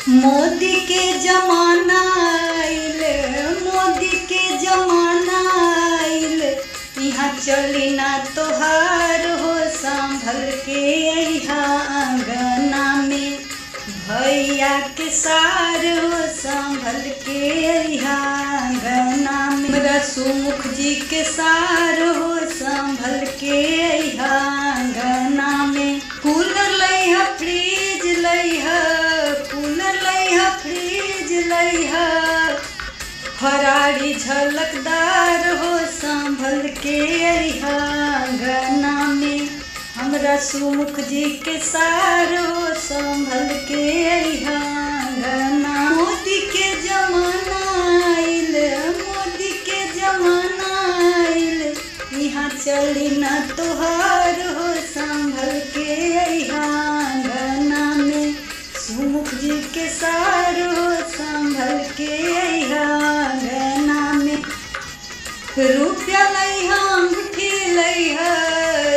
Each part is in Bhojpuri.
मोदी के जमाना आइल, मोदी के जमाना आइल, यहाँ चली ना तोहार हो संभल के अइहा आंगना में। भैया के सार हो संभल के अइहा आंगना में। मेरा सुमुख जी के सार हो संभल के अइहा आंगना में। कूलर लइहा, फ्रिज लइहा, कूलर लइहा, फ्रिज लइहा, फरारी झलकदार हो संभल के अइहा आंगना में। हमरा सुमुख जी के सार हो संभल के अइहा आंगना। मोदी के जमाना आइल, मोदी के जमाना आइल, यहाँ चली ना तोहार हो संभल के अइहा आंगना में। सुमुख जी के सार हो संभल के अइहा आंगना में। रुपया लइहा, अंगूठी लइहा,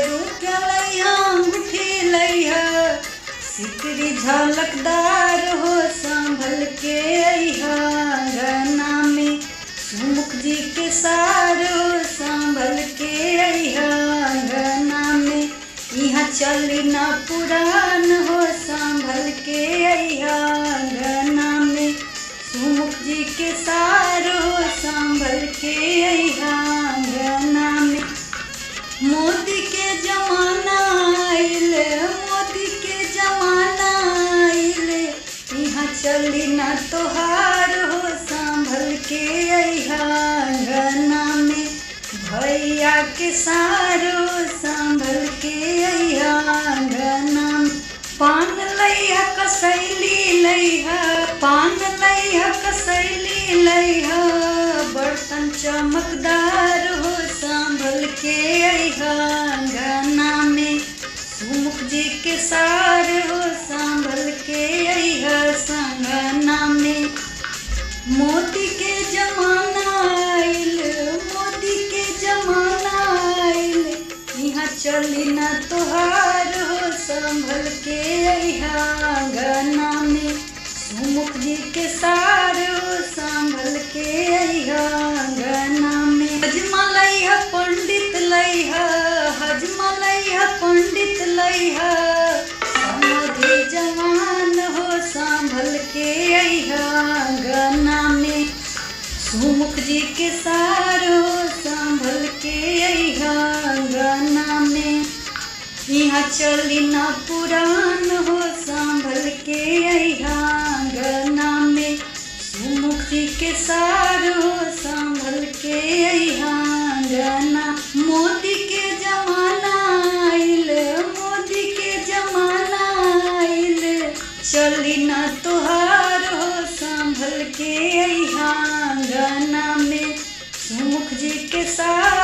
रुपया लइहा, अंगूठी लइहा, सिकरी झलकदार हो संभल के अइहा आंगना में। सुमुख जी के सार हो संभल के अइहा आंगना में। यहाँ चली ना पुरान हो संभल के अइहा आंगना में। सुमुख जी के सार हो संभल के अइहा आंगना में। मोदी के जमाना आइल, मोदी के जमाना आइल, यहाँ चली ना तोहार हो संभल के अइहा आंगना में। भैया के सार हो संभल के अइहा आंगना में। पान लइहा, कसैली लइहा, पान लइहा, कसैली लइहा, बर्तन चमकदार हो संभल के अइहा आंगना में। सुमुख जी के सार हो संभल के अइहा आंगना में। मोदी के जमाना आइल, मोदी के जमाना आइल, यहाँ चली ना तोहार हो संभल के अइहा आंगना में। सुमुख जी के सार हो संभल के अइहा आंगना में। हजमा लइहा, पंडित लइहा, हजमा लइहा, पंडित लइहा, समाधि जवान हो संभल के अइहा आंगना में। सुमुख जी के सार हो संभल के अइहा आंगना में। यहाँ चली ना पुरान हो संभल के अइहा आंगना में। सुमुख जी के सार हो संभल के अइहा आंगना। मोदी के जमाना आइल, मोदी के जमाना आइल, चली ना तोहार हो संभल के अइहा आंगना में। सुमुख जी के सार